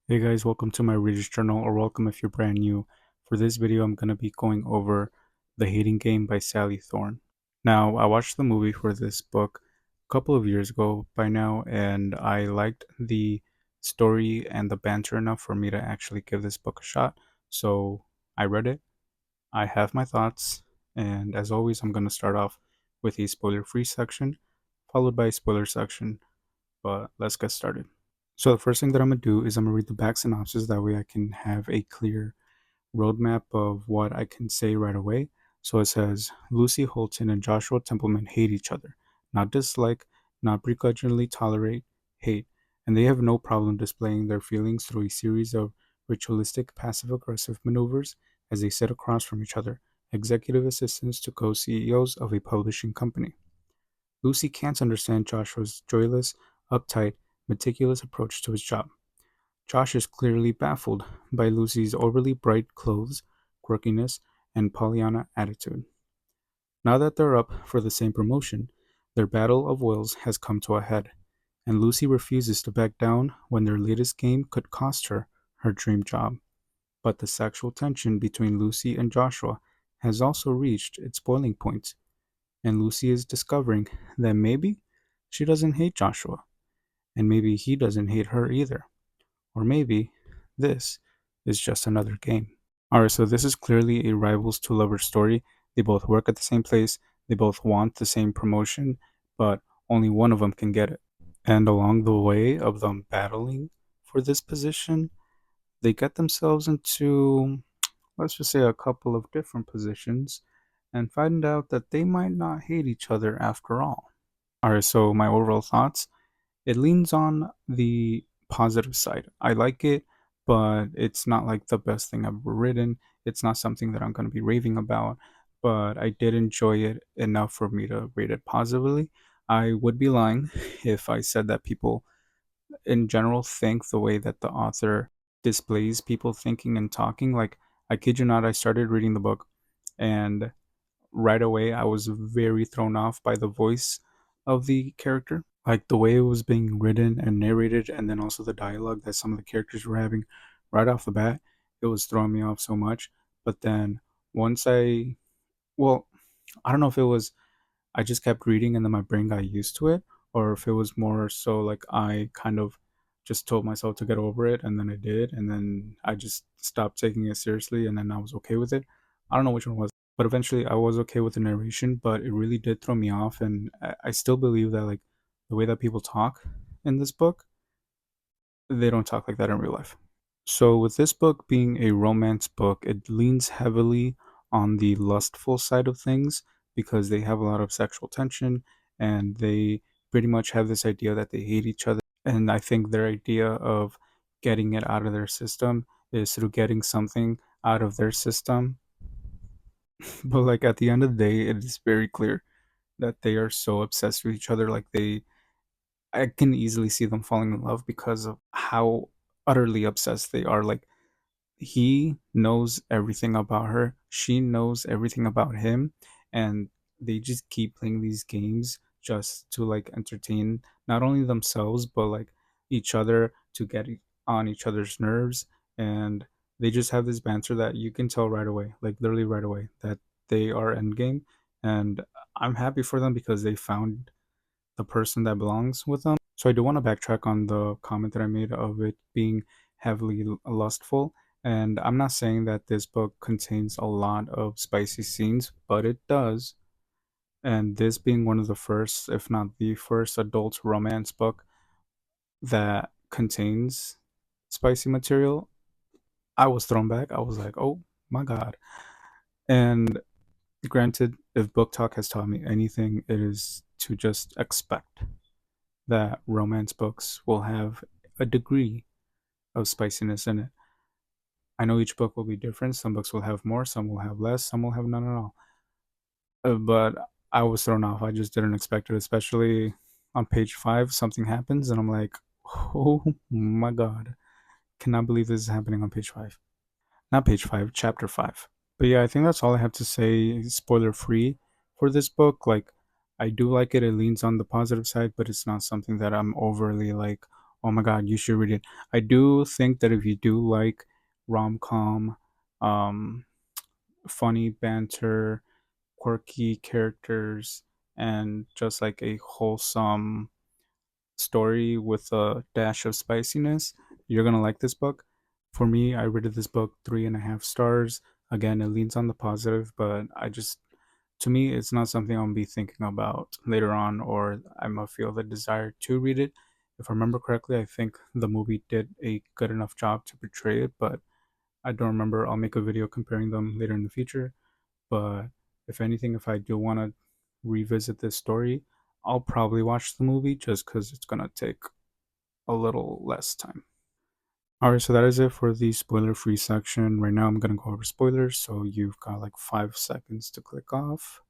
Hey guys, welcome to my Reader's Journal, or welcome if you're brand new. For this video, I'm going to be going over The Hating Game by Sally Thorne. Now, I watched the movie for this book a couple of years ago by now, and I liked the story and the banter enough for me to actually give this book a shot. So I read it, I have my thoughts, and as always, I'm going to start off with a spoiler-free section, followed by a spoiler section, but let's get started. So the first thing that I'm gonna do is I'm gonna read the back synopsis. That way I can have a clear roadmap of what I can say right away. So it says Lucy Holton and Joshua Templeman hate each other, not dislike, not begrudgingly tolerate, hate, and they have no problem displaying their feelings through a series of ritualistic passive-aggressive maneuvers as they sit across from each other, executive assistants to co-CEOs of a publishing company. Lucy can't understand Joshua's joyless, uptight, meticulous approach to his job. Josh is clearly baffled by Lucy's overly bright clothes, quirkiness, and Pollyanna attitude. Now that they're up for the same promotion, their battle of wills has come to a head, and Lucy refuses to back down when their latest game could cost her her dream job. But the sexual tension between Lucy and Joshua has also reached its boiling point, and Lucy is discovering that maybe she doesn't hate Joshua, and maybe he doesn't hate her either. Or maybe this is just another game. Alright, so this is clearly a rivals to lovers story. They both work at the same place, they both want the same promotion, but only one of them can get it. And along the way of them battling for this position, they get themselves into, let's just say, a couple of different positions and find out that they might not hate each other after all. Alright, so my overall thoughts, it leans on the positive side. I like it, but it's not like the best thing I've ever written. It's not something that I'm going to be raving about, but I did enjoy it enough for me to rate it positively. I would be lying if I said that people in general think the way that the author displays people thinking and talking. Like, I kid you not, I started reading the book, and right away I was very thrown off by the voice of the character, like the way it was being written and narrated, and then also the dialogue that some of the characters were having right off the bat. It was throwing me off so much. But then once well, I don't know if it was I just kept reading and then my brain got used to it, or if it was more so like I kind of just told myself to get over it, and then I did, and then I just stopped taking it seriously, and then I was okay with it. I don't know which one was, but eventually I was okay with the narration, but it really did throw me off, and I still believe that, like, the way that people talk in this book, they don't talk like that in real life. So, with this book being a romance book, it leans heavily on the lustful side of things because they have a lot of sexual tension, and they pretty much have this idea that they hate each other. And I think their idea of getting it out of their system is through getting something out of their system. But, like, at the end of the day, it is very clear that they are so obsessed with each other. Like, I can easily see them falling in love because of how utterly obsessed they are. Like, he knows everything about her, she knows everything about him, and they just keep playing these games just to, like, entertain not only themselves but like each other, to get on each other's nerves. And they just have this banter that you can tell right away, like literally right away, that they are endgame. And I'm happy for them because they found the person that belongs with them. So I do want to backtrack on the comment that I made of it being heavily lustful. And I'm not saying that this book contains a lot of spicy scenes, but it does. And this being one of the first, if not the first, adult romance book that contains spicy material, I was thrown back. I was like, oh my God. And granted, if book talk has taught me anything, it is to just expect that romance books will have a degree of spiciness in it. I know each book will be different. Some books will have more, some will have less, some will have none at all. But I was thrown off. I just didn't expect it, especially on page 5. Something happens, and I'm like, oh my God. Cannot believe this is happening on page 5. Not page 5, chapter 5. But yeah, I think that's all I have to say, spoiler free, for this book. Like, I do like it. It leans on the positive side, but it's not something that I'm overly like, oh my god, you should read it. I do think that if you do like rom com, um, funny banter, quirky characters, and just like a wholesome story with a dash of spiciness, you're gonna like this book. For me, I rated this book 3.5 stars. Again, it leans on the positive, but to me, it's not something I'll be thinking about later on, or I'm gonna feel the desire to read it. If I remember correctly, I think the movie did a good enough job to portray it, but I don't remember. I'll make a video comparing them later in the future. But if anything, if I do want to revisit this story, I'll probably watch the movie just because it's gonna take a little less time. Alright, so that is it for the spoiler free section. Right now, I'm gonna go over spoilers, so you've got like 5 seconds to click off.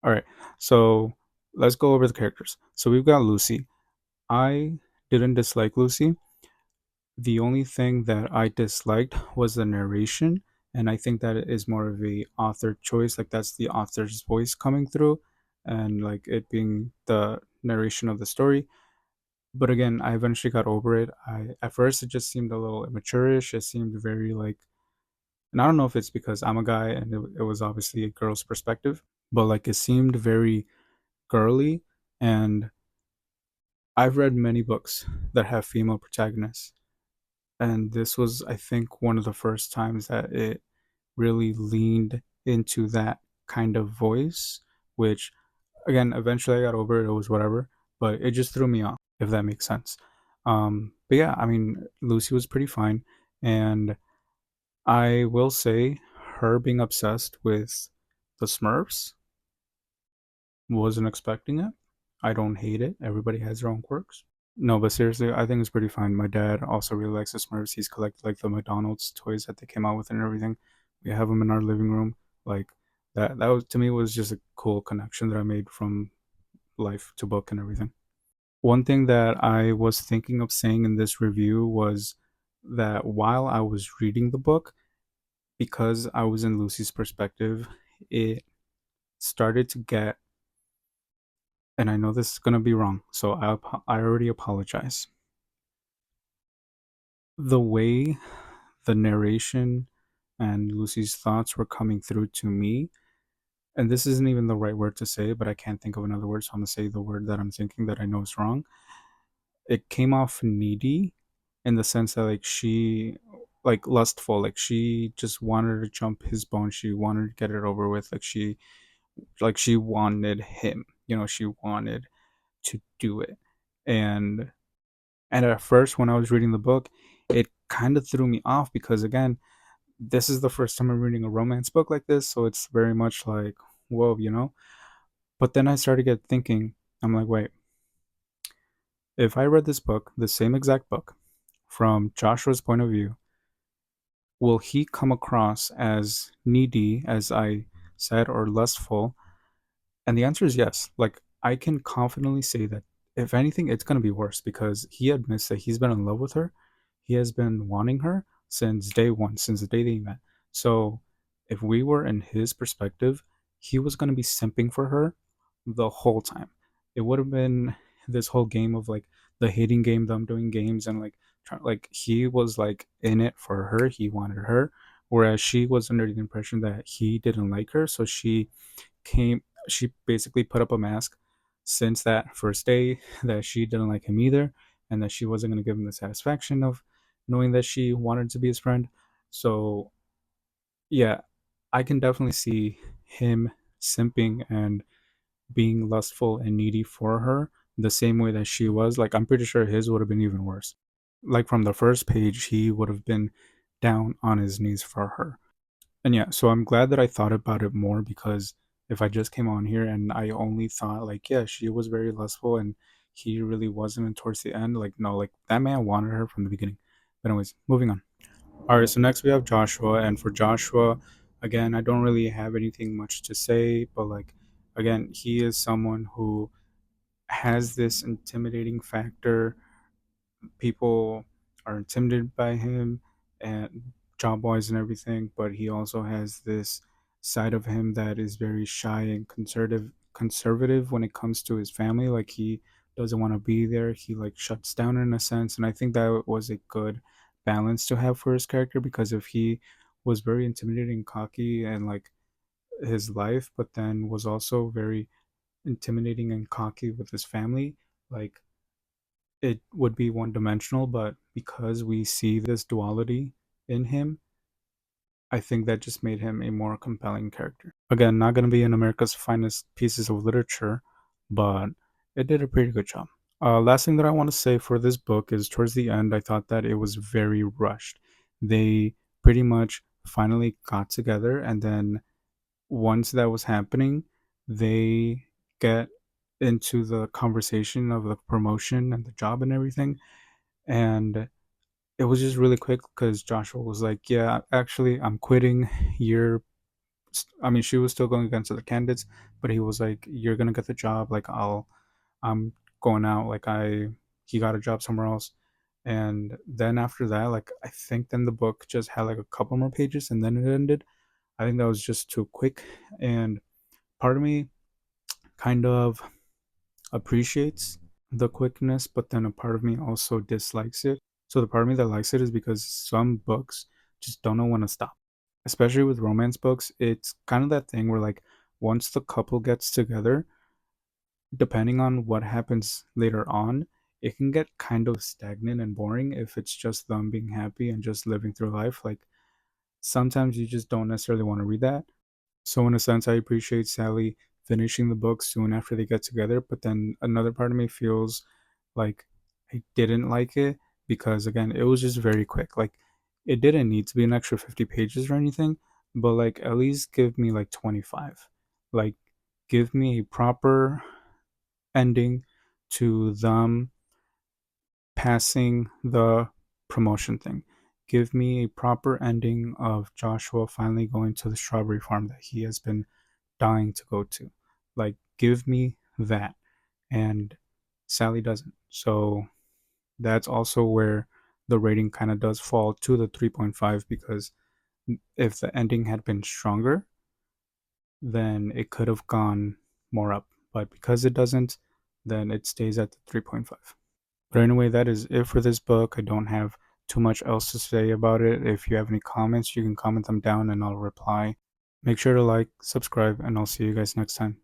Alright, so let's go over the characters. So we've got Lucy. I didn't dislike Lucy. The only thing that I disliked was the narration, and I think that it is more of a author choice. Like that's the author's voice coming through, and like it being the narration of the story. But again, I eventually got over it. I At first it just seemed a little immaturish. It seemed very like, and I don't know if it's because I'm a guy and it was obviously a girl's perspective, but like it seemed very girly. And I've read many books that have female protagonists, and this was, I think, one of the first times that it really leaned into that kind of voice, which again, eventually I got over it. It was whatever, but it just threw me off, if that makes sense. But yeah, I mean, Lucy was pretty fine, and I will say her being obsessed with the Smurfs, wasn't expecting it. I don't hate it. Everybody has their own quirks. No, but seriously, I think it's pretty fine. My dad also really likes the Smurfs. He's collected like the McDonald's toys that they came out with and everything. We have them in our living room. Like that was, to me, was just a cool connection that I made from life to book and everything. One thing that I was thinking of saying in this review was that while I was reading the book, because I was in Lucy's perspective, it started to get, and I know this is gonna be wrong, so I already apologize. The way the narration and Lucy's thoughts were coming through to me, and this isn't even the right word to say, but I can't think of another word, so I'm gonna say the word that I'm thinking that I know is wrong. It came off needy in the sense that like she, like lustful, like she just wanted to jump his bone, she wanted to get it over with, like she wanted him, she wanted to do it. And and at first when I was reading the book, it kind of threw me off because again, this is the first time I'm reading a romance book like this, so it's very much like, whoa. But then I started to get thinking, I'm like, wait, if I read this book, the same exact book, from Joshua's point of view, will he come across as needy, as I said, or lustful? And the answer is yes. Like, I can confidently say that if anything, it's going to be worse because he admits that he's been in love with her. He has been wanting her since day one, since the day they met. So, if we were in his perspective, he was going to be simping for her the whole time. It would have been this whole game of like the hating game, them doing games, and like, like he was like in it for her. He wanted her, whereas she was under the impression that he didn't like her. So she basically put up a mask since that first day that she didn't like him either, and that she wasn't going to give him the satisfaction of knowing that she wanted to be his friend. So yeah, I can definitely see him simping and being lustful and needy for her the same way that she was. Like, I'm pretty sure his would have been even worse. Like, from the first page, he would have been down on his knees for her. And yeah, so I'm glad that I thought about it more because if I just came on here and I only thought like, yeah, she was very lustful and he really wasn't, and towards the end, like no, like that man wanted her from the beginning. But anyways, moving on. All right, so next we have Joshua, and for Joshua, again, I don't really have anything much to say, but like again, he is someone who has this intimidating factor. People are intimidated by him and job wise and everything, but he also has this side of him that is very shy and conservative when it comes to his family. Like he doesn't want to be there. He like shuts down in a sense, and I think that was a good balance to have for his character, because if he was very intimidating, cocky, and like his life, but then was also very intimidating and cocky with his family, like it would be one dimensional. But because we see this duality in him, I think that just made him a more compelling character. Again, not going to be in America's finest pieces of literature, but it did a pretty good job. Last thing that I want to say for this book is towards the end, I thought that it was very rushed. They pretty much finally got together, and then once that was happening, they get into the conversation of the promotion and the job and everything. And it was just really quick because Joshua was like, "Yeah, actually, I'm quitting. You're," I mean, she was still going against other candidates, but he was like, "You're gonna get the job. Like, I'm going out. Like, he got a job somewhere else." And then after that, like, I think then the book just had like a couple more pages, and then it ended. I think that was just too quick, and part of me kind of appreciates the quickness, but then a part of me also dislikes it. So the part of me that likes it is because some books just don't know when to stop. Especially with romance books, it's kind of that thing where like once the couple gets together, depending on what happens later on, it can get kind of stagnant and boring if it's just them being happy and just living through life. Like sometimes you just don't necessarily want to read that. So in a sense, I appreciate Sally finishing the book soon after they get together, but then another part of me feels like I didn't like it because again, it was just very quick. Like it didn't need to be an extra 50 pages or anything, but like at least give me like 25. Like give me a proper ending to them passing the promotion thing. Give me a proper ending of Joshua finally going to the strawberry farm that he has been dying to go to. Like, give me that. And Sally doesn't. So that's also where the rating kind of does fall to the 3.5, because if the ending had been stronger, then it could have gone more up. But because it doesn't, then it stays at the 3.5. But anyway, that is it for this book. I don't have too much else to say about it. If you have any comments, you can comment them down and I'll reply. Make sure to like, subscribe, and I'll see you guys next time.